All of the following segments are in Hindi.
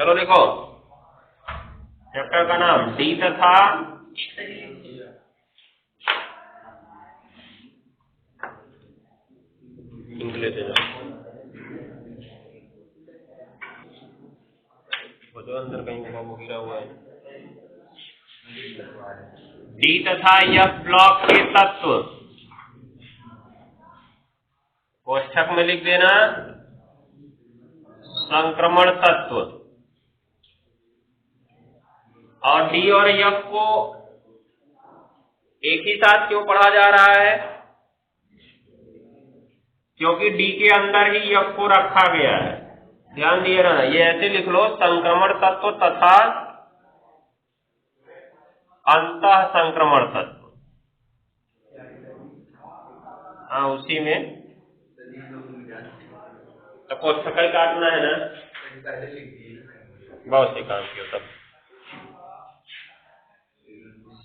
चलो देखो, चैप्टर का नाम डी तथा इंग्लिश जो अंदर कहीं गिरा हुआ है। डी तथा एफ ब्लॉक के तत्व कोष्ठक में लिख देना संक्रमण तत्व। और डी और एफ को एक ही साथ क्यों पढ़ा जा रहा है? क्योंकि डी के अंदर ही एफ को रखा गया है। ध्यान दिए ना, ये ऐसे लिख लो, संक्रमण तत्व तथा अंतः संक्रमण तत्व। हाँ, उसी में तो कोष्ठक ही काटना है ना, बहुत से काम किया तब।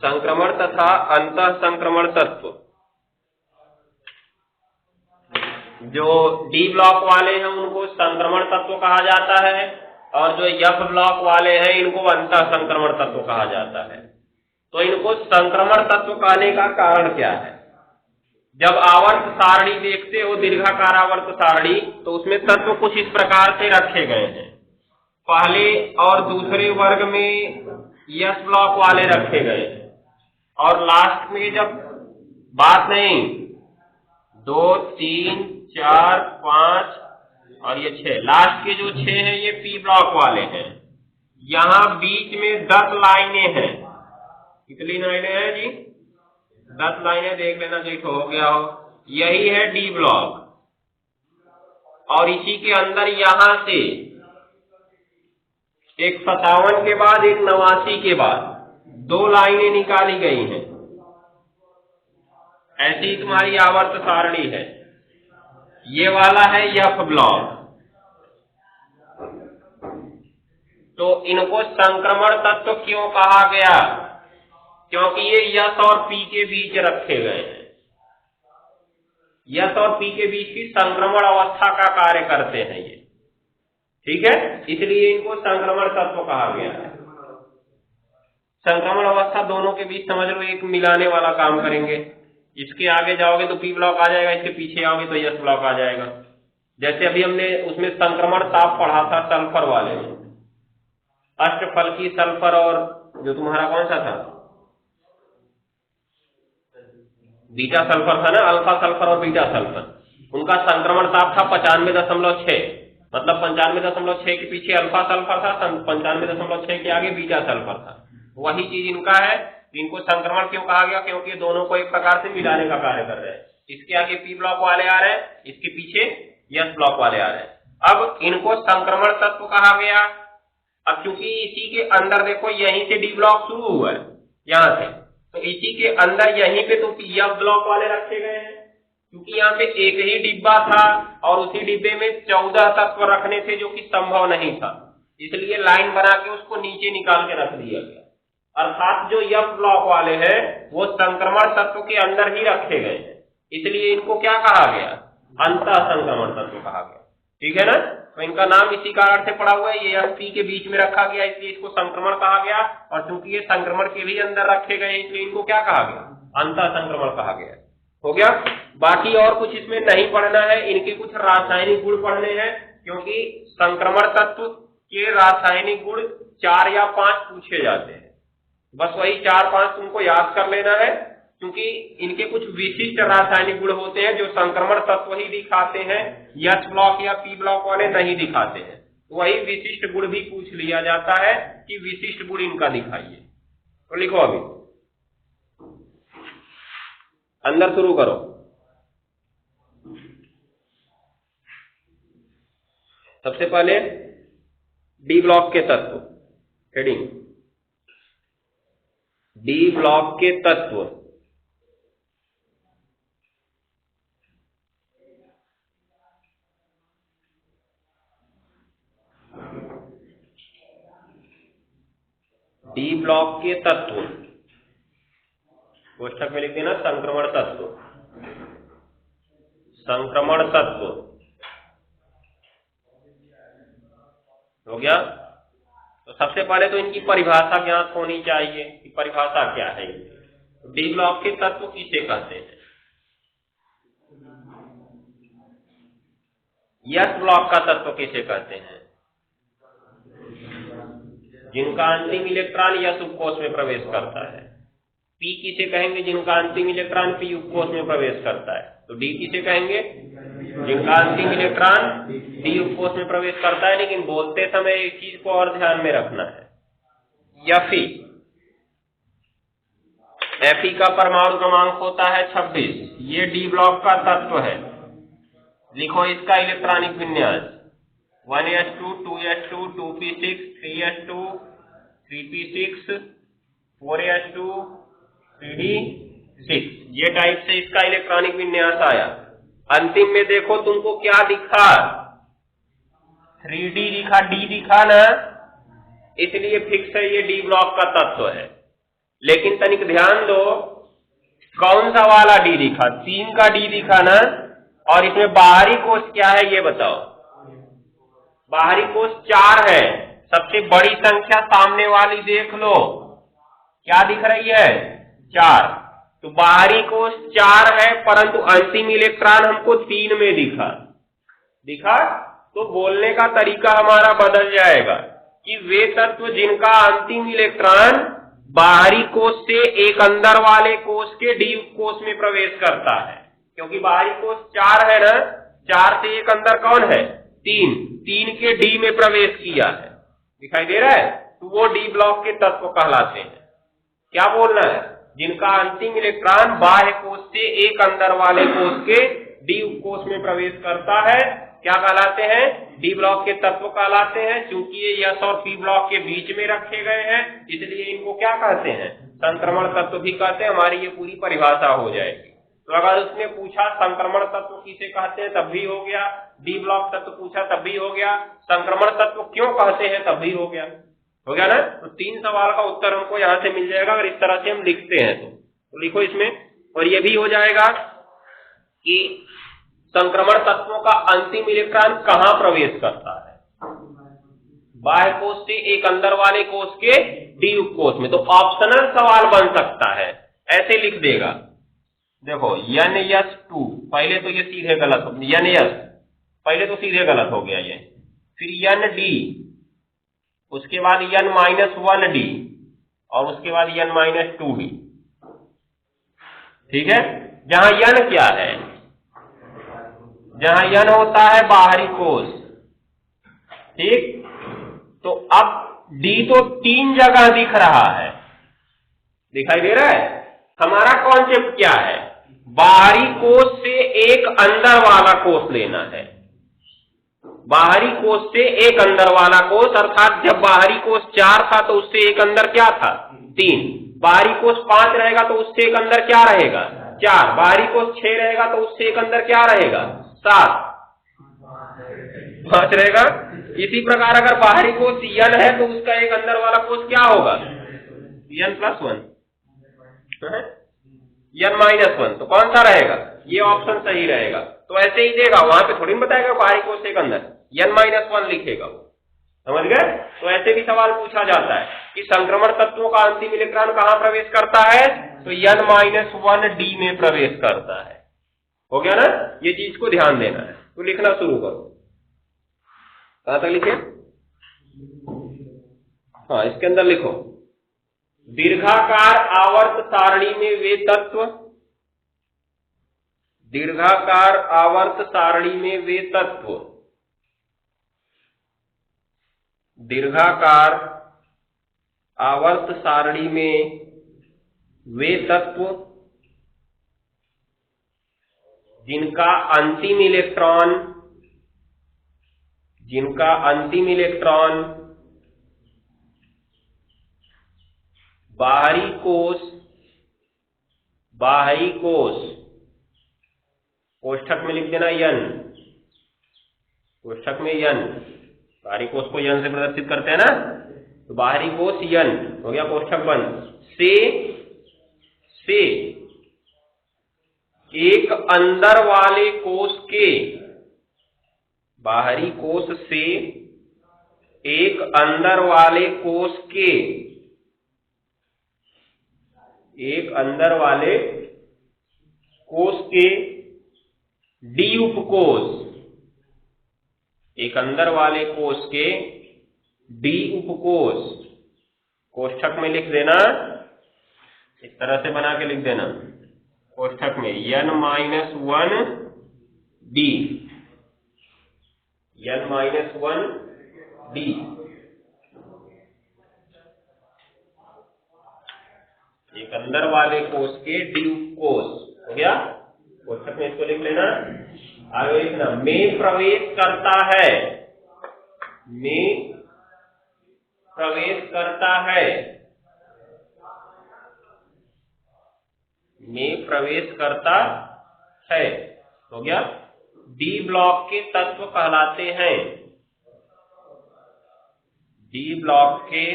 संक्रमण तथा अंतः संक्रमण तत्व, जो डी ब्लॉक वाले हैं उनको संक्रमण तत्व कहा जाता है, और जो एफ ब्लॉक वाले हैं इनको अंतः संक्रमण तत्व कहा जाता है। तो इनको संक्रमण तत्व कहने का कारण क्या है? जब आवर्त सारणी देखते हो, दीर्घाकार आवर्त सारणी, तो उसमें तत्व कुछ इस प्रकार से रखे गए हैं। पहले और दूसरे वर्ग में एस ब्लॉक वाले रखे गए, और लास्ट में जब बात नहीं, 2, 3, 4, 5 और ये 6, लास्ट के जो 6 हैं ये पी ब्लॉक वाले हैं। यहाँ बीच में 10 लाइनें हैं। कितनी लाइनें हैं जी? 10 लाइनें। देख लेना कहीं हो गया हो। यही है डी ब्लॉक, और इसी के अंदर यहां से एक 57 के बाद एक 89 के बाद 2 लाइनें निकाली गई हैं। ऐसी तुम्हारी आवर्त सारणी है। ये वाला है एफ ब्लॉक। तो इनको संक्रमण तत्व क्यों कहा गया? क्योंकि ये यस और पी के बीच रखे गए हैं। यस और पी के बीच की संक्रमण अवस्था का कार्य करते हैं ये, ठीक है, इसलिए इनको संक्रमण तत्व कहा गया है। संक्रमण अवस्था दोनों के बीच समझ लो एक मिलाने वाला काम करेंगे। इसके आगे जाओगे तो पी ब्लॉक आ जाएगा, इसके पीछे आओगे तो यस ब्लॉक आ जाएगा। जैसे अभी हमने उसमें संक्रमण ताप पढ़ा था सल्फर वाले में, अष्टफल की सल्फर, और जो तुम्हारा कौन सा था, बीटा सल्फर था ना, अल्फा सल्फर और बीटा सल्फर। उनका संक्रमण ताप था 95.6, मतलब 95.6 के पीछे अल्फा सल्फर था, 95.6 के आगे बीटा सल्फर था। वही चीज इनका है। इनको संक्रमण क्यों कहा गया? क्योंकि दोनों को एक प्रकार से मिलाने का कार्य कर रहे हैं। इसके आगे पी ब्लॉक वाले आ रहे हैं, इसके पीछे एस ब्लॉक वाले आ रहे हैं। अब इनको संक्रमण तत्व कहा गया। अब क्योंकि इसी के अंदर देखो, यहीं से डी ब्लॉक शुरू हुआ है, यहां से, तो इसी के अंदर यहीं पे तो एफ ब्लॉक वाले रखे गए हैं। क्योंकि यहाँ पे एक ही डिब्बा था और उसी डिब्बे में 14 तत्व रखने थे, जो कि संभव नहीं था, इसलिए लाइन बना के उसको नीचे निकाल के रख दिया गया। अर्थात जो एफ ब्लॉक वाले हैं वो संक्रमण तत्व के अंदर ही रखे गए हैं, इसलिए इनको क्या कहा गया? अंतः संक्रमण तत्व कहा गया, ठीक है ना। तो इनका नाम इसी कारण से पड़ा हुआ है, ये एफ पी के बीच में रखा गया, इसलिए इसको संक्रमण कहा गया। और चूंकि ये संक्रमण के भी अंदर रखे गए, इसलिए इनको क्या कहा गया? अंतः संक्रमण कहा गया। हो गया। बाकी और कुछ इसमें नहीं पढ़ना है, इनके कुछ रासायनिक गुण पढ़ने हैं, क्योंकि संक्रमण तत्व के रासायनिक गुण 4 या 5 पूछे जाते हैं। बस वही 4-5 तुमको याद कर लेना है, क्योंकि इनके कुछ विशिष्ट रासायनिक गुण होते हैं जो संक्रमण तत्व ही दिखाते हैं, एस ब्लॉक या पी ब्लॉक वाले नहीं दिखाते हैं। वही विशिष्ट गुण भी पूछ लिया जाता है कि विशिष्ट गुण इनका दिखाइए। तो लिखो, अभी अंदर शुरू करो। सबसे पहले डी ब्लॉक के तत्व, हेडिंग डी ब्लॉक के तत्व। डी ब्लॉक के तत्व कोष्ठक में लिख देना संक्रमण तत्व। संक्रमण तत्व हो गया। सबसे पहले तो इनकी परिभाषा ज्ञात होनी चाहिए कि परिभाषा क्या है। डी ब्लॉक के तत्व किसे कहते हैं? एस ब्लॉक का तत्व किसे कहते हैं? जिनका अंतिम इलेक्ट्रॉन एस उपकोष में प्रवेश करता है। पी किसे कहेंगे? जिनका अंतिम इलेक्ट्रॉन पी उपकोष में प्रवेश करता है। तो डी किसे कहेंगे? जिनका अंतिम इलेक्ट्रॉन डी उपकोष में प्रवेश करता है। लेकिन बोलते समय एक चीज को और ध्यान में रखना है, Fe का परमाणु क्रमांक होता है 26। ये डी ब्लॉक का तत्व है। लिखो इसका इलेक्ट्रॉनिक विन्यास 1s2 2s2 2p6 3s2 3p6 4s2 3d6। ये टाइप से इसका इलेक्ट्रॉनिक विन्यास आया। अंतिम में देखो तुमको क्या दिखा, 3d दिखा, d दिखा ना, इसलिए फिक्स है ये डी ब्लॉक का तत्व है। लेकिन तनिक ध्यान दो, कौन सा वाला डी दिखा? 3 का डी दिखा ना। और इसमें बाहरी कोष क्या है ये बताओ? बाहरी कोष 4 है। सबसे बड़ी संख्या सामने वाली देख लो, क्या दिख रही है? 4। तो बाहरी कोष 4 है, परंतु अंतिम इलेक्ट्रॉन हमको 3 में दिखा। तो बोलने का तरीका हमारा बदल जाएगा कि वे तत्व जिनका अंतिम इलेक्ट्रॉन बाहरी कोष से एक अंदर वाले कोष के डी कोष में प्रवेश करता है। क्योंकि बाहरी कोष 4 है ना, 4 से एक अंदर कौन है? 3 के डी में प्रवेश किया है। दिखाई दे रहा है? तो वो डी ब्लॉक के तत्व कहलाते हैं। क्या बोलना है? जिनका अंतिम इलेक्ट्रॉन बाह्य कोष से एक अंदर वाले कोष के डी कोष में प्रवेश करता है, क्या कहलाते हैं? डी ब्लॉक के तत्व कहलाते हैं। चूंकि ये एस और पी ब्लॉक के बीच में रखे गए हैं, इसलिए इनको क्या कहते हैं? संक्रमण तत्व भी कहते हैं। हमारी ये पूरी परिभाषा हो जाएगी। तो अगर उसने पूछा संक्रमण तत्व किसे कहते हैं, तब भी हो गया। डी ब्लॉक तत्व पूछा तब भी हो गया। संक्रमण तत्व क्यों कहते हैं, तब भी हो गया ना। तो 3 सवाल का उत्तर हमको यहाँ से मिल जाएगा अगर इस तरह से हम लिखते हैं तो लिखो इसमें। और ये भी हो जाएगा कि संक्रमण तत्वों का अंतिम इलेक्ट्रॉन कहां प्रवेश करता है? बाह्य कोष से एक अंदर वाले कोष के डी उपकोष में। तो ऑप्शनल सवाल बन सकता है, ऐसे लिख देगा। देखो NS2, पहले तो ये सीधे गलत हो, NS पहले तो सीधे गलत हो गया ये। फिर ND, उसके बाद N-1D और उसके बाद N-2D। ठीक है। जहां N क्या है? जहां N होता है बाहरी कोष। ठीक। तो अब D तो 3 जगह दिख रहा है, दिखाई दे रहा है। हमारा कॉन्सेप्ट क्या है? बाहरी कोष से एक अंदर वाला कोष लेना है। बाहरी कोष से एक अंदर वाला कोष, अर्थात जब बाहरी कोष 4 था तो उससे एक अंदर क्या था? 3। बाहरी कोष 5 रहेगा तो उससे एक अंदर क्या रहेगा? 4। बाहरी कोष 6 रहेगा तो उससे एक अंदर क्या रहेगा? 7। 5 रहेगा। इसी प्रकार अगर बाहरी कोष N है तो उसका एक अंदर वाला कोष क्या होगा? N+1, N-1। तो कौन सा रहेगा? ये ऑप्शन सही रहेगा। तो ऐसे ही देगा, वहां पे थोड़ी बताएगा बाहरी कोष से एक अंदर, N-1 लिखेगा वो। समझ गए? तो ऐसे भी सवाल पूछा जाता है कि संक्रमण तत्वों का अंतिम इलेक्ट्रॉन कहां प्रवेश करता है? तो N-1D में प्रवेश करता है। हो गया ना? ये चीज को ध्यान देना है। तो लिखना शुरू करो। कहां तक लिखे? हाँ, इसके अंदर लिखो, दीर्घाकार आवर्त सारणी में वे तत्व, दीर्घाकार आवर्त सारणी में वे तत्व, दीर्घाकार आवर्त सारणी में वे तत्व जिनका अंतिम इलेक्ट्रॉन बाहरी कोष कोष्ठक में लिख देना N, कोष्ठक में N, बाहरी कोष को N से प्रदर्शित करते हैं ना, तो बाहरी कोष N हो गया, कोष्ठक बंद। से एक अंदर वाले कोष के, बाहरी कोष से एक अंदर वाले कोश के डी उपकोष, एक अंदर वाले कोश के डी उपकोष, कोष्ठक में लिख देना, इस तरह से बना के लिख देना, कोष्ठक में n-1 डी, n-1 डी, एक अंदर वाले कोश के डी उपकोष हो गया। कोष्ठक में इसको लिख लेना। आगे लिखना, में प्रवेश करता है, में प्रवेश करता है, में प्रवेश करता है हो गया। डी ब्लॉक के तत्व कहलाते हैं, डी ब्लॉक के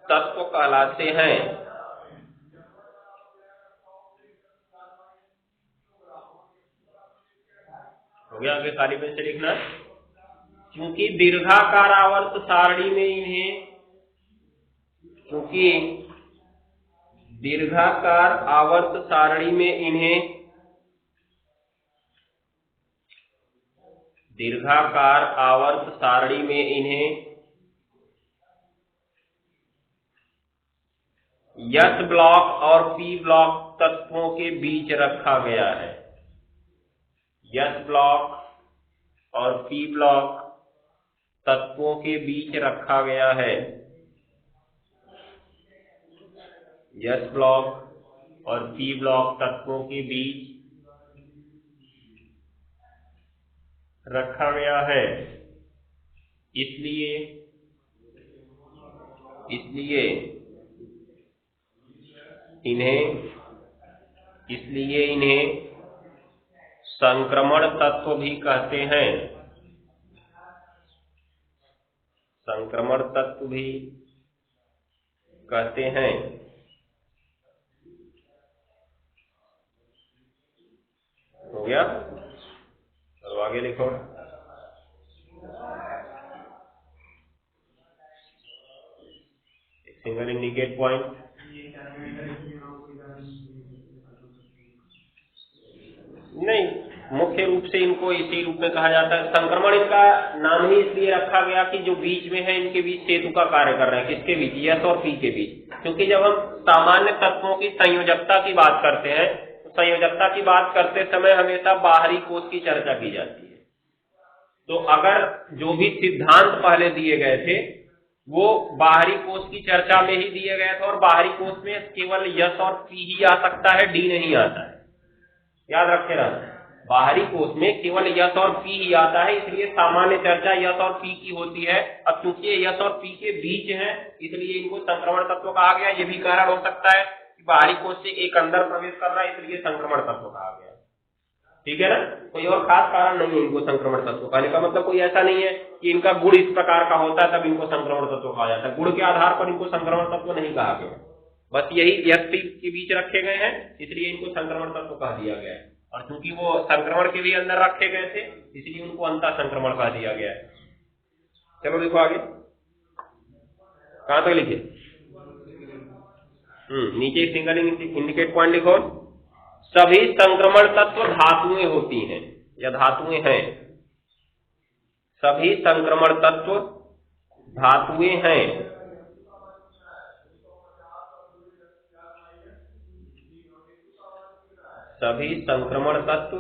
तत्व कहलाते हैं। हो गया। आगे काली पेन से लिखना, क्योंकि दीर्घाकार आवर्त सारणी में इन्हें, क्योंकि दीर्घाकार आवर्त सारणी में इन्हें, दीर्घाकार आवर्त सारणी में इन्हें एस ब्लॉक और पी ब्लॉक तत्वों के बीच रखा गया है, एस ब्लॉक और पी ब्लॉक तत्वों के बीच रखा गया है, एस ब्लॉक और पी ब्लॉक तत्वों के बीच रखा गया है। इसलिए इन्हें संक्रमण तत्व भी कहते हैं, संक्रमण तत्व भी कहते हैं। हो गया। चलो आगे लिखो। सिंगल इंडिकेट पॉइंट, नहीं, मुख्य रूप से इनको इसी रूप में कहा जाता है। संक्रमण इनका नाम ही इसलिए रखा गया कि जो बीच में है, इनके बीच सेतु का कार्य कर रहे हैं। किसके बीच? एस और पी के बीच। क्योंकि जब हम सामान्य तत्वों की संयोजकता की बात करते हैं, तो संयोजकता की बात करते समय हमेशा बाहरी कोश की चर्चा की जाती है। तो अगर जो भी सिद्धांत पहले दिए गए थे वो बाहरी कोश की चर्चा में ही दिए गए थे, और बाहरी कोश में केवल यस और पी ही आ सकता है, डी नहीं आता है। याद रखे रहना, बाहरी कोश में केवल यस और पी ही आता है, इसलिए सामान्य चर्चा यस और पी की होती है। अब चूंकि ये यस और पी के बीच है, इसलिए इनको संक्रमण तत्व कहा गया। ये भी कारण हो सकता है कि बाहरी कोश से एक अंदर प्रवेश कर रहा है, इसलिए संक्रमण तत्व कहा गया। ठीक है ना, कोई और खास कारण नहीं है इनको संक्रमण तत्व कहने का। मतलब कोई ऐसा नहीं है कि इनका गुण इस प्रकार का होता है तब इनको संक्रमण तत्व कहा जाता है। गुण के आधार पर इनको संक्रमण तत्व नहीं कहा गया, बस यही यस पी के बीच रखे गए हैं, इसलिए इनको संक्रमण तत्व कह दिया गया है। और क्योंकि वो संक्रमण के भी अंदर रखे गए थे, इसलिए उनको अंतः संक्रमण कह दिया गया है। चलो देखो आगे, कहां तक लिखे? नीचे सिंगल इंडिकेट पॉइंट लिखो। सभी संक्रमण तत्व धातुएं होती हैं या धातुएं हैं, सभी संक्रमण तत्व धातुएं हैं। सभी संक्रमण तत्व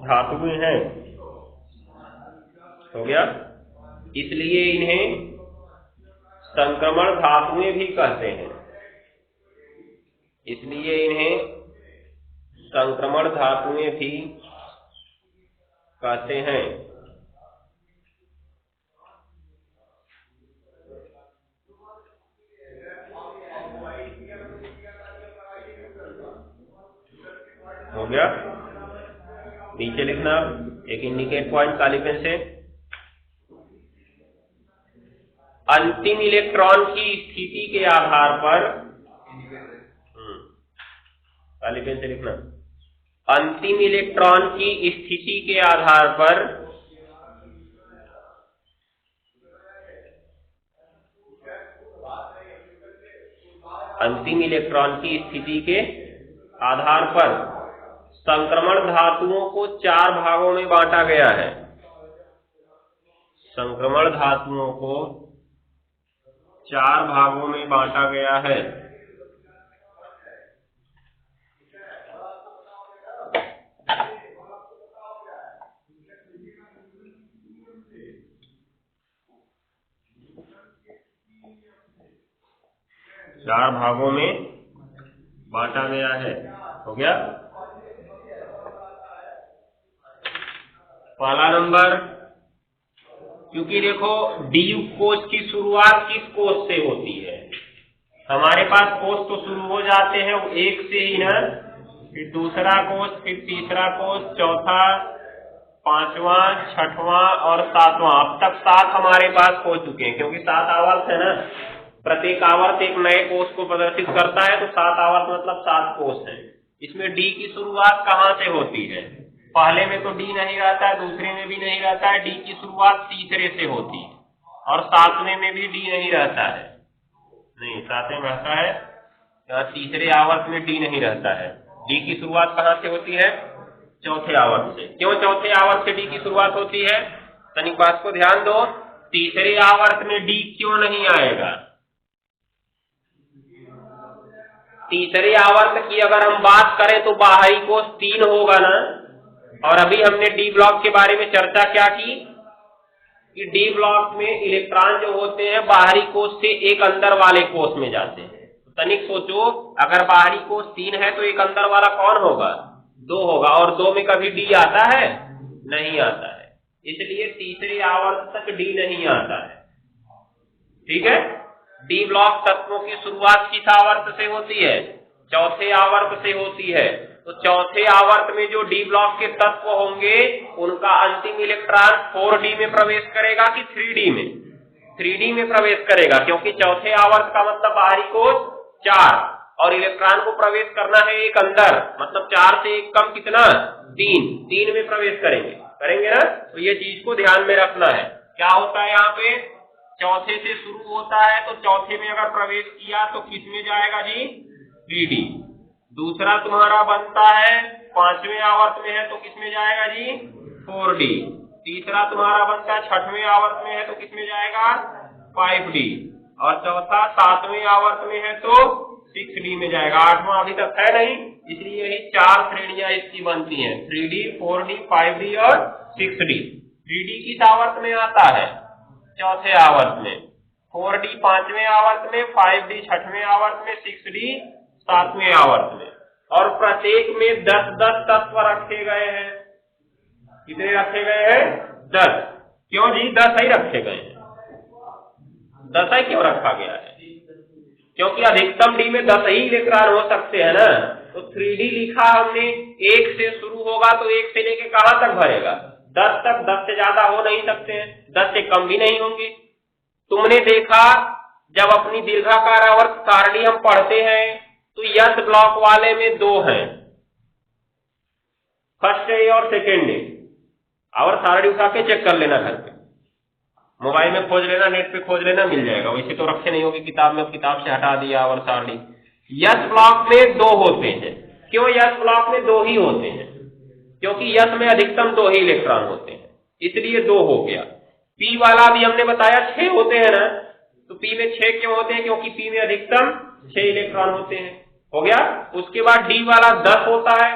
धातुएं हैं। हो गया। इसलिए इन्हें संक्रमण धातुएं भी कहते हैं, इसलिए इन्हें संक्रमण धातुएं भी कहते हैं। हो गया। नीचे लिखना एक इंडिकेट पॉइंट काली पेन से। अंतिम इलेक्ट्रॉन की स्थिति के आधार पर, काली पेन से लिखना, अंतिम इलेक्ट्रॉन की स्थिति के आधार पर अंतिम इलेक्ट्रॉन की स्थिति के आधार पर संक्रमण धातुओं को 4 भागों में बांटा गया है। संक्रमण धातुओं को 4 भागों में बांटा गया है। चार भागों में बांटा गया है। हो गया। पहला नंबर, क्योंकि देखो डी कोष की शुरुआत किस कोष से होती है? हमारे पास कोष तो शुरू हो जाते हैं एक से ही ना, फिर दूसरा कोष, फिर तीसरा कोष, चौथा, पांचवा, छठवां और सातवां। अब तक 7 हमारे पास हो चुके हैं, क्योंकि 7 आवर्त है ना, प्रत्येक आवर्त एक नए कोष को प्रदर्शित करता है, तो 7 आवर्त मतलब 7 कोष है। इसमें डी की शुरुआत कहाँ से होती है? पहले में तो डी नहीं रहता है, दूसरे में भी नहीं रहता है। डी की शुरुआत तीसरे से होती है, और 7वें में भी डी नहीं रहता है। नहीं, 7वें में रहता है, तीसरे आवर्त में डी नहीं रहता है। डी की शुरुआत कहाँ से होती है? चौथे आवर्त से। क्यों चौथे आवर्त से डी की शुरुआत होती है? तनिक बात को ध्यान दो। तीसरे आवर्त में डी क्यों नहीं आएगा? तीसरे आवर्त की अगर हम बात करें तो बाहरी कोष 3 होगा ना, और अभी हमने डी ब्लॉक के बारे में चर्चा क्या की कि डी ब्लॉक में इलेक्ट्रॉन जो होते हैं बाहरी कोष से एक अंदर वाले कोष में जाते हैं। तो तनिक सोचो, अगर बाहरी कोष 3 है तो एक अंदर वाला कौन होगा? 2 होगा, और 2 में कभी डी आता है? नहीं आता है। इसलिए तीसरे आवर्त तक डी नहीं आता है। ठीक है। डी ब्लॉक तत्वों की शुरुआत किस आवर्त से होती है? चौथे आवर्त से होती है। तो चौथे आवर्त में जो डी ब्लॉक के तत्व होंगे उनका अंतिम इलेक्ट्रॉन 4D में प्रवेश करेगा कि 3D में? 3D में प्रवेश करेगा, क्योंकि चौथे आवर्त का मतलब बाहरी कोष 4 और इलेक्ट्रॉन को प्रवेश करना है एक अंदर, मतलब 4 से एक कम कितना? 3 में प्रवेश करेंगे ना। तो ये चीज को ध्यान में रखना है। क्या होता है यहाँ पे? चौथे से शुरू होता है, तो चौथे में अगर प्रवेश किया तो किस में जाएगा जी? 3D। दूसरा तुम्हारा बनता है 5वें आवर्त में है तो किस में जाएगा जी? 4D। तीसरा तुम्हारा बनता है 6वें आवर्त में है तो किस में जाएगा? 5D। और चौथा 7वें आवर्त में है तो 6D में जाएगा। 8वां अभी तक है नहीं, इसलिए यही 4 श्रेणियां इसकी बनती हैं, 3D, 4D, 5D और 6D। 3D किस आवर्त में आता है? चौथे आवर्त में। 4D 5वें आवर्त में, 5D 6वें आवर्त में, 6D 7वें आवर्त में। और प्रत्येक में 10-10 तत्व रखे गए हैं। कितने रखे गए हैं? 10। क्यों जी 10 ही रखे गए हैं? 10 ही क्यों रखा गया है? क्योंकि अधिकतम डी में 10 ही इलेक्ट्रॉन हो सकते हैं ना। तो 3D लिखा हमने, 1 से शुरू होगा तो 1 से लेके कहां तक भरेगा? 10 तक। 10 से ज्यादा हो नहीं सकते हैं, 10 से कम भी नहीं होंगे। तुमने देखा जब अपनी दीर्घाकार आवर्त सारणी हम पढ़ते हैं तो यस ब्लॉक वाले में 2 हैं, फर्स्ट ए और सेकेंड ए। आवर्त सारणी उठा के चेक कर लेना, घर पे मोबाइल में खोज लेना, नेट पे खोज लेना, मिल जाएगा। वैसे तो रखे नहीं होगी किताब में, अब किताब से हटा दिया आवर्त सारणी। यस ब्लॉक में 2 होते हैं। क्यों यस ब्लॉक में 2 ही होते हैं? क्योंकि यस में अधिकतम 2 ही इलेक्ट्रॉन होते हैं, इसलिए 2 हो गया। पी वाला भी हमने बताया 6 होते हैं ना, तो पी में 6 क्यों होते हैं? क्योंकि पी में अधिकतम 6 इलेक्ट्रॉन होते हैं। हो गया। उसके बाद डी वाला 10 होता है।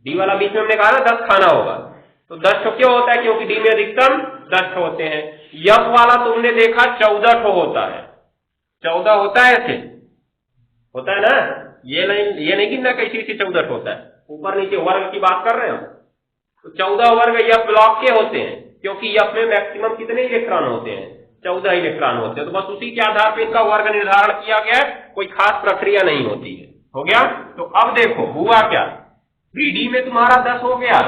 डी वाला बीच में हमने कहा ना 10 खाना होगा, तो 10 क्यों होता है? क्योंकि डी में अधिकतम 10 होते हैं। यफ वाला तुमने देखा 14 होता है। 14 होता है, ऐसे होता है ना। ये नहीं गिनना कैसी 14 होता है, ऊपर नीचे वर्ग की बात कर रहे हो। तो 14 वर्ग यफ ब्लॉक के होते हैं, क्योंकि यफ में मैक्सिमम कितने इलेक्ट्रॉन होते हैं? 14 इलेक्ट्रॉन होते हैं। तो बस उसी के आधार पर इनका वर्ग निर्धारण किया गया है, कोई खास प्रक्रिया नहीं होती है। हो गया। तो अब देखो हुआ क्या? 3D में तुम्हारा 10 हो गया,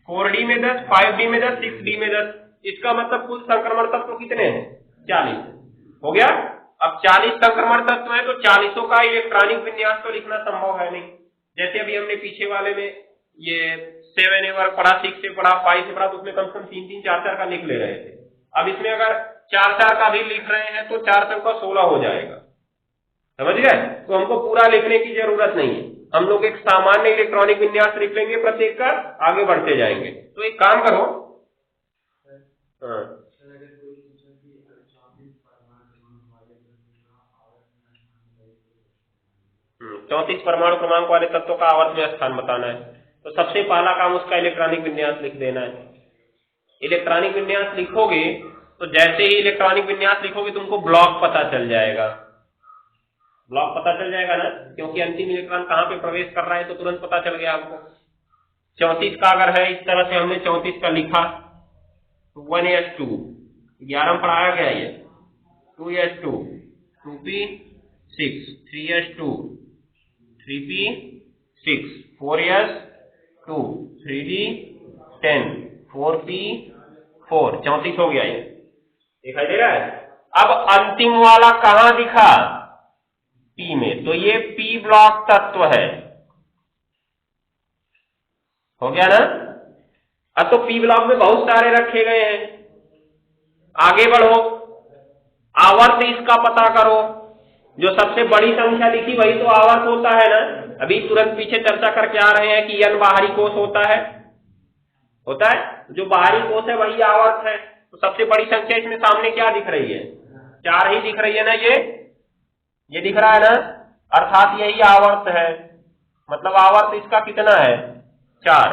4D में 10, 5D में 10, 6D में 10। इसका मतलब कुल संक्रमण तत्व कितने हैं? 40। हो गया। अब 40 संक्रमण तत्व है तो 40 का इलेक्ट्रॉनिक विन्यास तो लिखना संभव है नहीं। जैसे अभी हमने पीछे वाले में ये 7A वर्ग पढ़ा, 6A पढ़ा, 5A पढ़ा, तो उसमें कम से कम 3-3, 4-4 का लिख ले रहे थे। अब इसमें अगर 4-4 का भी लिख रहे हैं तो 4 का 16 हो जाएगा, समझ गए? तो हमको पूरा लिखने की जरूरत नहीं है, हम लोग एक सामान्य इलेक्ट्रॉनिक विन्यास लिख लेंगे प्रत्येक का, आगे बढ़ते जाएंगे। तो एक काम करो, 34 परमाणु क्रमांक वाले तत्वों का आवर्त में स्थान बताना है। तो सबसे पहला काम उसका इलेक्ट्रॉनिक विन्यास लिख देना है। इलेक्ट्रॉनिक विन्यास लिखोगे तो जैसे ही इलेक्ट्रॉनिक विन्यास लिखोगे तुमको ब्लॉक पता चल जाएगा, ब्लॉक पता चल जाएगा ना, क्योंकि अंतिम इलेक्ट्रॉन कहाँ पे प्रवेश कर रहा है तो तुरंत पता चल गया आपको। 34 का अगर है, इस तरह से हमने 34 का लिखा, 1s2, 11 में पढ़ाया गया ये, 2s2, 2p6, 3s2, 3p6, 4s2, 3d10, 4p4, 34 हो गया ये, दिखाई दे रहा है। अब अंतिम वाला कहां दिखा? P में, तो ये P ब्लॉक तत्व है, हो गया ना। अब तो P ब्लॉक में बहुत सारे रखे गए हैं, आगे बढ़ो, आवर्त इसका पता करो। जो सबसे बड़ी संख्या लिखी वही तो आवर्त होता है ना। अभी तुरंत पीछे चर्चा करके आ रहे हैं कि n बाहरी कोष होता है, जो बाहरी कोष है वही आवर्त है। तो सबसे बड़ी संख्या इसमें सामने क्या दिख रही है? 4 ही दिख रही है ना, ये दिख रहा है ना, अर्थात यही आवर्त है। मतलब आवर्त इसका कितना है? 4।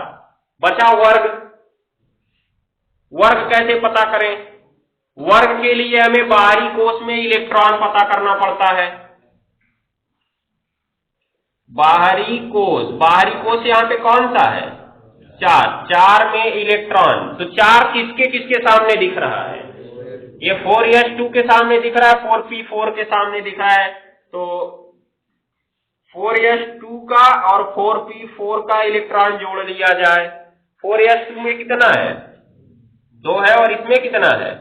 बचा वर्ग। वर्ग कैसे पता करें? वर्ग के लिए हमें बाहरी कोष में इलेक्ट्रॉन पता करना पड़ता है। बाहरी कोष यहाँ पे कौन सा है? 4 में इलेक्ट्रॉन। तो 4 किसके किसके सामने दिख रहा है? ये 4s2 के सामने दिख रहा है, 4p4 के सामने दिख रहा है। तो 4s2 का और 4p4 का इलेक्ट्रॉन जोड़ लिया जाए। 4s2 में कितना है? 2 है, और इसमें कितना है?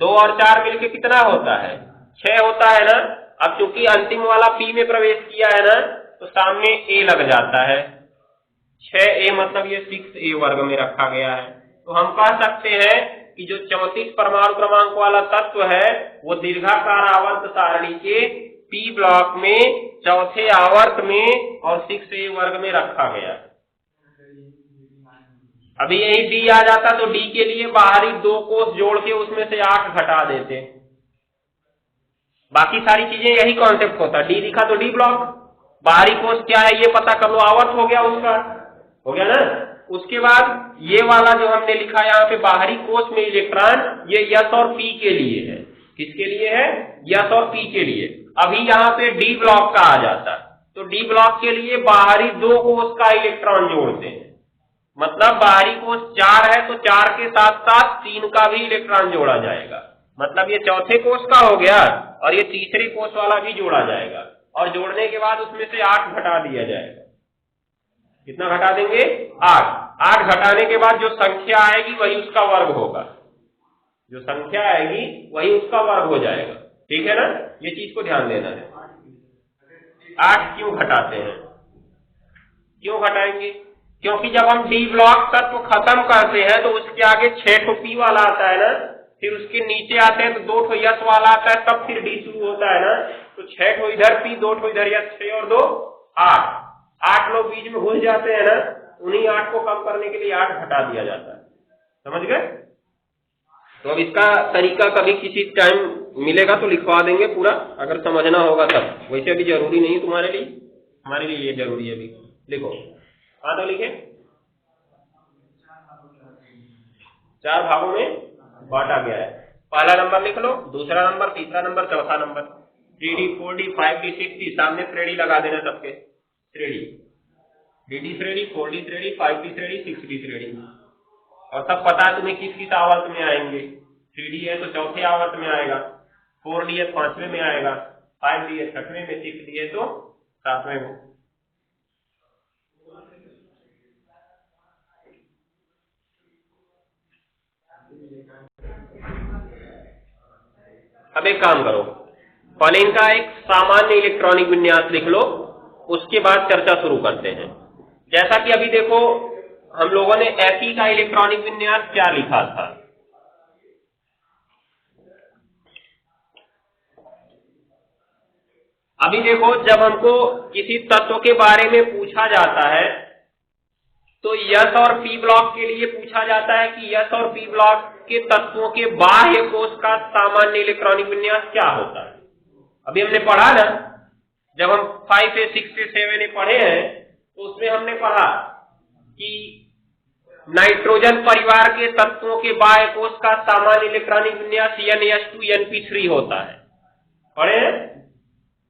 2 और 4 मिलके कितना होता है? 6 होता है ना। अब चूंकि अंतिम वाला P में प्रवेश किया है ना, तो सामने A लग जाता है। 6A मतलब ये 6A वर्ग में रखा गया है। तो हम कह सकते हैं कि जो 34 परमाणु क्रमांक वाला तत्व है वो दीर्घाकार आवर्त सारणी के P ब्लॉक में चौथे आवर्त में और 6A वर्ग में रखा गया है। अभी यही D आ जाता तो D के लिए बाहरी 2 कोष जोड़ के उसमें से 8 घटा देते। बाकी सारी चीजें यही कॉन्सेप्ट होता। D दिखा तो D ब्लॉक, बाहरी कोष क्या है ये पता कर लो, आवर्त हो गया उसका, हो गया ना। उसके बाद ये वाला जो हमने लिखा यहाँ पे बाहरी कोष में इलेक्ट्रॉन, ये S और P के लिए है। किसके लिए है? S और P के लिए। अभी यहाँ पे D ब्लॉक का आ जाता, तो D ब्लॉक के लिए बाहरी 2 कोष का इलेक्ट्रॉन जोड़ते हैं। मतलब बाहरी कोष 4 है तो 4 के साथ साथ 3 का भी इलेक्ट्रॉन जोड़ा जाएगा। मतलब ये चौथे कोष का हो गया और ये तीसरे कोष वाला भी जोड़ा जाएगा, और जोड़ने के बाद उसमें से 8 घटा दिया जाएगा। कितना घटा देंगे? 8 घटाने के बाद जो संख्या आएगी वही उसका वर्ग होगा, जो संख्या आएगी वही उसका वर्ग हो जाएगा। ठीक है ना, ये चीज को ध्यान देना है। 8 क्यों घटाते हैं? क्यों घटाएंगे? क्योंकि जब हम D ब्लॉक तत्व खत्म करते हैं तो उसके आगे 6 ठो P वाला आता है ना, फिर उसके नीचे आते हैं तो 2 ठो S वाला आता है, तब फिर D शुरू होता है ना। तो 6 ठो इधर P, 2 ठो इधर S, 6 और 2 8 लोग बीच में घुस जाते हैं ना, उन्हीं 8 को कम करने के लिए 8 घटा दिया जाता है। समझ गए? तो अब इसका तरीका कभी किसी टाइम मिलेगा तो लिखवा देंगे पूरा, अगर समझना होगा तब। वैसे अभी जरूरी नहीं तुम्हारे लिए, हमारे लिए ये जरूरी है। अभी लिखो। हाँ तो लिखे, 4 भागों में बांटा गया है। पहला नंबर लिख लो, दूसरा नंबर, तीसरा नंबर, चौथा number. 3D, 4D, 5D, 6D, सामने श्रेणी लगा देना सबके। श्रेणी, 3D श्रेणी, 4D श्रेणी, 5D श्रेणी, 6D श्रेणी। और सब पता है तुम्हें किस किस आवर्त में आएंगे। 3D है तो चौथे आवर्त में आएगा, 4D है 5वें में आएगा, 5D है 6वें में, 6D है तो 7वें में। अब एक काम करो, पहले इनका एक सामान्य इलेक्ट्रॉनिक विन्यास लिख लो, उसके बाद चर्चा शुरू करते हैं। जैसा कि अभी देखो हम लोगों ने Fe का इलेक्ट्रॉनिक विन्यास क्या लिखा था? अभी देखो, जब हमको किसी तत्व के बारे में पूछा जाता है तो यस और पी ब्लॉक के लिए पूछा जाता है कि यस और पी ब्लॉक के तत्वों के बाह्य कोश का सामान्य इलेक्ट्रॉनिक विन्यास क्या होता है। अभी हमने पढ़ा ना, जब हम 5 से 6 से 7 में पढ़े हैं तो उसमें हमने पढ़ा कि नाइट्रोजन परिवार के तत्वों के बाह्य कोश का सामान्य इलेक्ट्रॉनिक विन्यास NH2 NP3 होता है। पढ़े हैं?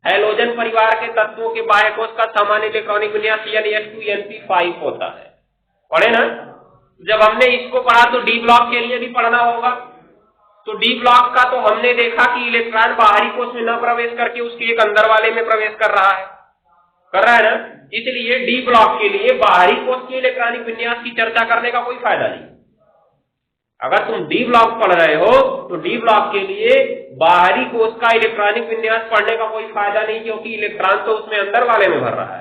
हैलोजन परिवार के तत्वों के बाह्य कोश का सामान्य इलेक्ट्रॉनिक विन्यास NH2 NP5 होता है। पढ़े ना? जब हमने इसको पढ़ा तो डी ब्लॉक के लिए भी पढ़ना होगा। तो डी ब्लॉक का तो हमने देखा कि इलेक्ट्रॉन बाहरी कोश में न प्रवेश करके उसके एक अंदर वाले में प्रवेश कर रहा है ना। इसलिए डी ब्लॉक के लिए बाहरी कोश के इलेक्ट्रॉनिक विन्यास की चर्चा करने का कोई फायदा नहीं। अगर तुम डी ब्लॉक पढ़ रहे हो तो डी ब्लॉक के लिए बाहरी कोश का इलेक्ट्रॉनिक विन्यास पढ़ने का कोई फायदा नहीं, क्योंकि इलेक्ट्रॉन तो उसमें अंदर वाले में भर रहा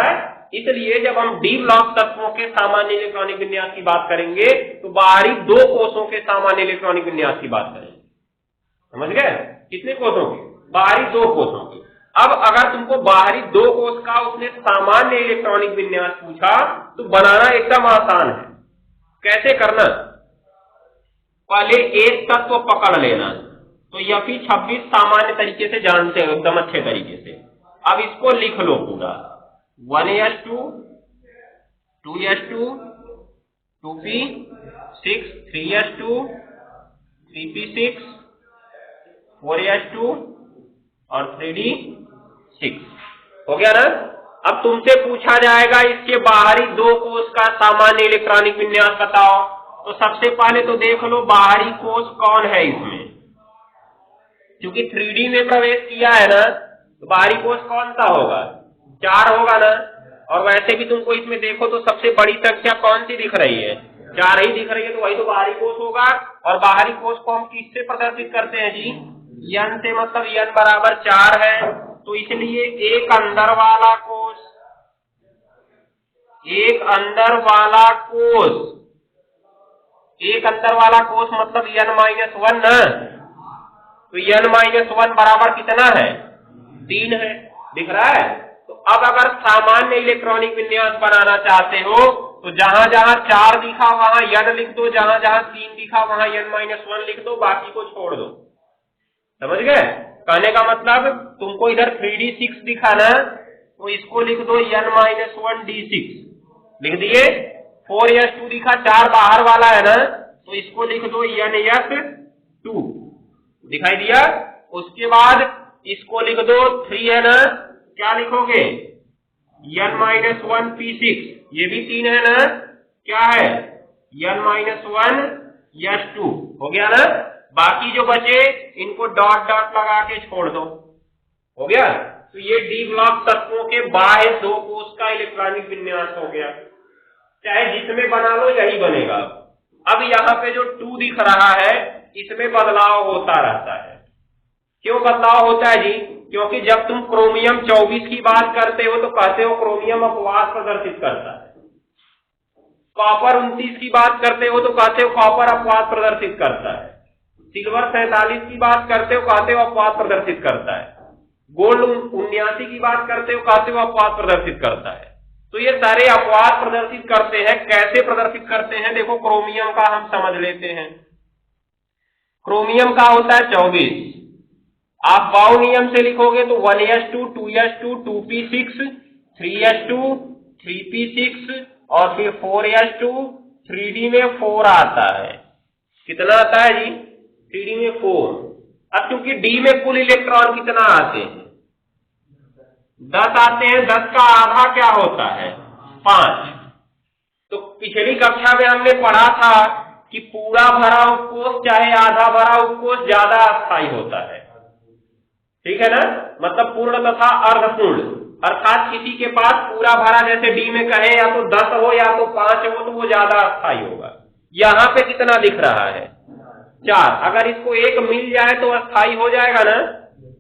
है। इसलिए जब हम डी ब्लॉक तत्वों के सामान्य इलेक्ट्रॉनिक विन्यास की बात करेंगे तो बाहरी 2 कोशों के सामान्य इलेक्ट्रॉनिक विन्यास की बात करेंगे। समझ गए? कितने कोशों की? बाहरी 2 कोशों की। अब अगर तुमको बाहरी 2 कोश का उसने सामान्य इलेक्ट्रॉनिक विन्यास पूछा तो बनाना एकदम आसान है। कैसे करना? पहले एक तत्व पकड़ लेना। तो Fe26 सामान्य तरीके से जानते हो, एकदम अच्छे तरीके से। अब इसको लिख लो पूरा, 1s2 2s2 2p6 3s2 3p6 4s2 और 3d6 हो गया ना। अब तुमसे पूछा जाएगा इसके बाहरी 2 कोश का सामान्य इलेक्ट्रॉनिक विन्यास बताओ। तो सबसे पहले तो देख लो बाहरी कोश कौन है इसमें, क्योंकि 3D में प्रवेश किया है ना, तो बाहरी कोश कौन सा होगा? 4 होगा ना। और वैसे भी तुमको इसमें देखो तो सबसे बड़ी संख्या कौन सी दिख रही है? 4 ही दिख रही है, तो वही तो बाहरी कोश होगा। और बाहरी कोश को हम किससे प्रदर्शित करते हैं जी? n से, मतलब n बराबर 4 है। तो इसलिए एक अंदर वाला कोश मतलब n-1 ना। तो n-1 बराबर कितना है? 3 है। दिख रहा है? तो अब अगर सामान्य इलेक्ट्रॉनिक विन्यास बनाना चाहते हो तो जहां जहां 4 दिखा वहां n लिख दो, जहां जहां 3 दिखा वहां n-1 लिख दो, बाकी को छोड़ दो। समझ गए? कहने का मतलब तुमको इधर 3d6 दिखा ना, तो इसको लिख दो n-1d6 लिख दिए। 4s2 दिखा, 4 बाहर वाला है ना, तो इसको लिख दो ns2 दिखाई दिया। उसके बाद इसको लिख दो 3 है ना, क्या लिखोगे? n-1p6, ये भी 3 है ना, क्या है? n-1s2 हो गया ना। बाकी जो बचे इनको डॉट डॉट लगा के छोड़ दो। हो गया? तो ये डी ब्लॉक तत्वों के बाह्य 2 कोश का इलेक्ट्रॉनिक विन्यास हो गया। चाहे जिसमें बना लो यही बनेगा। अब यहाँ पे जो 2 दिख रहा है इसमें बदलाव होता रहता है। क्यों बदलाव होता है जी? क्योंकि जब तुम क्रोमियम 24 की बात करते हो तो कहते हो क्रोमियम अपवाद प्रदर्शित करता है। कॉपर 29 की बात करते हो तो कहते हो कॉपर अपवाद प्रदर्शित करता है। सिल्वर 47 की बात करते हो, कहते हो अपवाद प्रदर्शित करता है। गोल्ड 79 की बात करते हो, कहते हो अपवाद प्रदर्शित करता है। तो ये सारे अपवाद प्रदर्शित करते हैं। कैसे प्रदर्शित करते हैं? देखो, क्रोमियम का हम समझ लेते हैं। क्रोमियम का होता है 24। आप बाउ नियम से लिखोगे तो 1s2 2s2 2p6 3s2 3p6 और फिर 4s2 3d में 4 आता है। कितना आता है जी? 3d में 4। अब क्योंकि d में कुल इलेक्ट्रॉन कितना आते हैं? 10 आते हैं। 10 का आधा क्या होता है? 5। तो पिछली कक्षा में हमने पढ़ा था कि पूरा भरा उपकोष चाहे आधा भरा उपकोष ज्यादा अस्थायी होता है। ठीक है ना? मतलब पूर्ण तथा अर्धपूर्ण, अर्थात किसी के पास पूरा भरा जैसे डी में कहे या तो 10 हो या तो 5 हो तो वो ज्यादा अस्थायी होगा। यहाँ पे कितना दिख रहा है? 4। अगर इसको 1 मिल जाए तो अस्थायी हो जाएगा ना।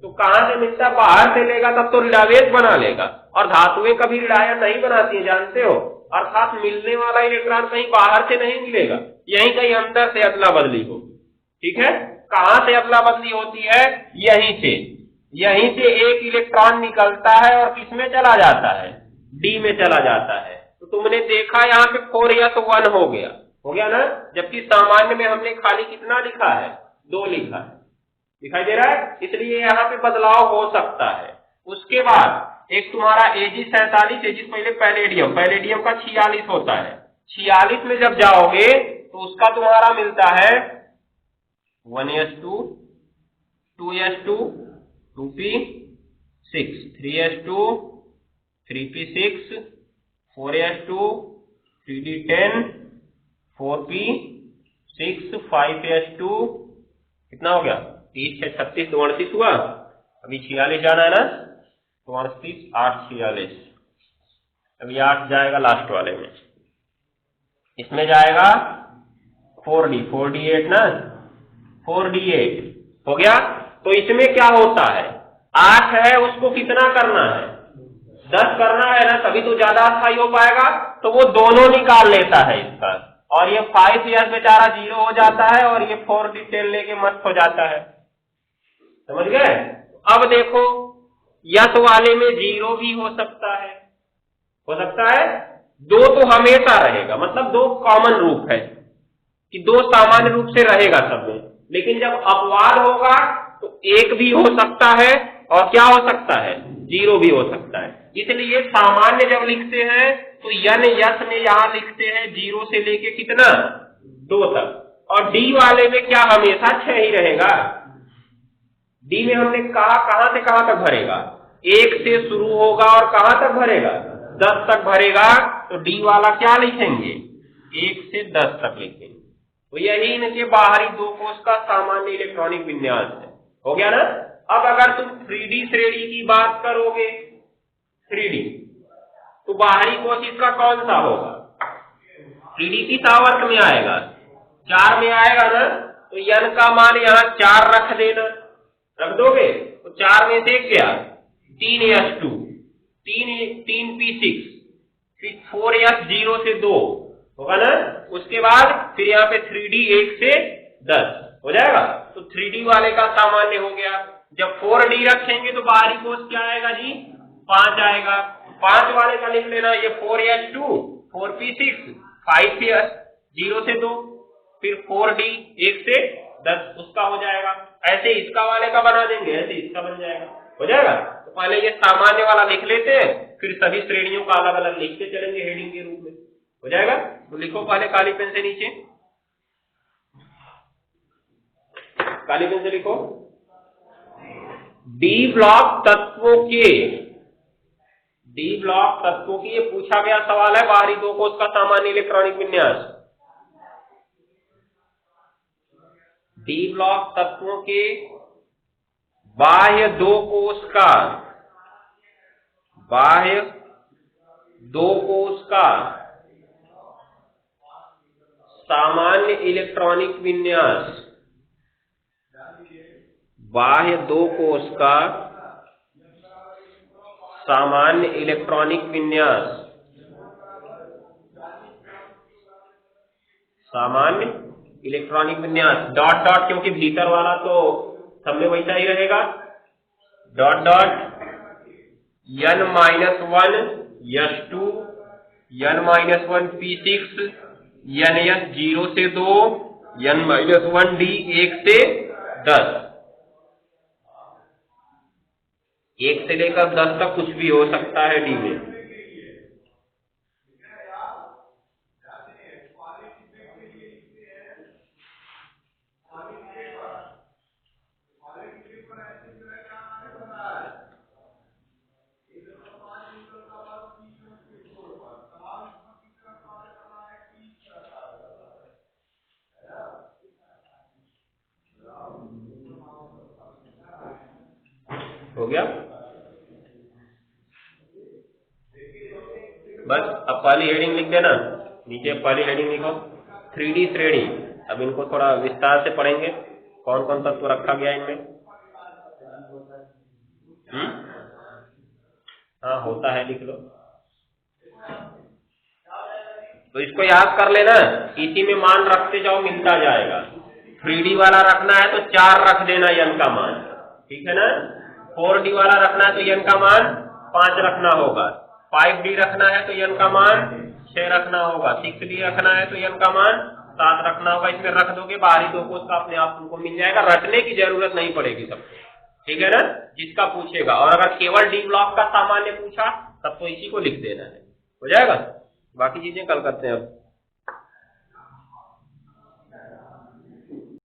तो कहां से मिलता? बाहर से लेगा तब तो ऋणावेश बना लेगा। और धातुएं कभी ऋणायन नहीं बनाती है, जानते हो। अर्थात मिलने वाला इलेक्ट्रॉन कहीं बाहर से नहीं मिलेगा, यहीं कहीं अंदर से अदला बदली होगी। ठीक है, कहां से अदला बदली होती है? यहीं से एक इलेक्ट्रॉन निकलता है और किसमें चला जाता है? डी में चला जाता है। तो तुमने देखा यहाँ पे 4s1 हो गया ना, जबकि सामान्य में हमने खाली कितना लिखा है? 2 लिखा है, दिखाई दे रहा है, इसलिए यहाँ पे बदलाव हो सकता है। उसके बाद एक तुम्हारा एजिस 47, एजिस पहले पैलेडियम का 46 होता है। 46 में जब जाओगे तो उसका तुम्हारा मिलता है 1s2, 2s2, 2p6, 3s2, 3p6, 4s2, 3d10, 4p6, 5s2, कितना हो गया? 30 6 36, 29 हुआ। अभी 46 जाना है ना, 29 8 46, अभी 8 जाएगा लास्ट वाले में, इसमें जाएगा 4d8 ना, 4d8 हो गया। तो इसमें क्या होता है? 8 है, उसको कितना करना है? 10 करना है ना, तभी तो ज्यादा स्थायी हो पाएगा। तो वो दोनों निकाल लेता है इसका, और ये 5s बेचारा 0 हो जाता है और ये 4d10 लेके मस्त हो जाता है। समझ गए? अब देखो, यस वाले में 0 भी हो सकता है, 2 तो हमेशा रहेगा, मतलब 2 कॉमन रूप है कि 2 सामान्य रूप से रहेगा सब में। लेकिन जब अपवाद होगा तो 1 भी हो सकता है और क्या हो सकता है? 0 भी हो सकता है। इसलिए सामान्य जब लिखते हैं तो यस में यहां लिखते हैं 0 से लेके कितना? 2 तक। और डी वाले में क्या हमेशा 6 ही रहेगा? डी में हमने कहा कहां से कहां तक भरेगा? 1 से शुरू होगा और कहां तक भरेगा? 10 तक भरेगा। तो डी वाला क्या लिखेंगे? 1 से 10 तक लिखेंगे। तो यही इनके बाहरी 2 कोष का सामान्य इलेक्ट्रॉनिक विन्यास है। हो गया ना? अब अगर तुम 3D श्रेणी की बात करोगे, 3D, तो बाहरी कोष इसका कौन सा होगा? 3D किस आवर्त में आएगा? 4 में आएगा ना। तो n का मान यहाँ 4 रख देना, रख दोगे तो 4 में से क्या? 3s2, 3p6, फिर 4s 0 से 2 होगा ना। उसके बाद फिर यहाँ पे 3D 1 से 10 हो जाएगा। तो 3D वाले का सामान्य हो गया। जब 4D रखेंगे तो बाहरी कोष क्या आएगा जी? 5 आएगा। 5 वाले का लिख लेना, ये 4s2, 4p6, 5s 0 से 2, फिर 4D 1 से 10 उसका हो जाएगा। ऐसे इसका वाले का बना देंगे, ऐसे इसका बन जाएगा, हो जाएगा। तो पहले ये सामान्य वाला लिख लेते हैं, फिर सभी श्रेणियों का अलग अलग लिखते चलेंगे हेडिंग के रूप में, हो जाएगा। तो लिखो पहले काली पेन से नीचे, काली पेन से लिखो, डी ब्लॉक तत्वों की, ये पूछा गया सवाल है, बाहरी 2 कोष का सामान्य इलेक्ट्रॉनिक विन्यास। डी ब्लॉक तत्वों के बाह्य 2 कोष का सामान्य इलेक्ट्रॉनिक विन्यास, बाह्य 2 कोष का सामान्य इलेक्ट्रॉनिक विन्यास, सामान्य इलेक्ट्रॉनिक विन्यास, डॉट डॉट, क्योंकि भीतर वाला तो सब में वैसा ही रहेगा, dot dot n-1 s2, n-1 p6, ns 0 से 2, n-1 d 1 से 10, 1 से लेकर 10 तक कुछ भी हो सकता है डी में। हो गया? बस अब पहली हेडिंग लिख देना, नीचे पहली हेडिंग लिखो 3D श्रेणी। अब इनको थोड़ा विस्तार से पढ़ेंगे, कौन कौन तत्व रखा गया इनमें। हाँ होता है, लिख लो। तो इसको याद कर लेना, इसी में मान रखते जाओ, मिलता जाएगा। 3D वाला रखना है तो 4 रख देना n का मान, ठीक है ना। 4D वाला रखना है तो n का मान 5 रखना होगा। 5D रखना है तो n का मान 6 रखना होगा। 6D रखना है तो n का मान 7 रखना होगा। इसमें रख दोगे बाहरी दो को, उसका अपने आप तुमको मिल जाएगा, रटने की जरूरत नहीं पड़ेगी सबको, ठीक है ना। जिसका पूछेगा, और अगर केवल डी ब्लॉक का सामान्य पूछा तब तो इसी को लिख देना है, हो जाएगा। बाकी चीजें कल करते हैं अब।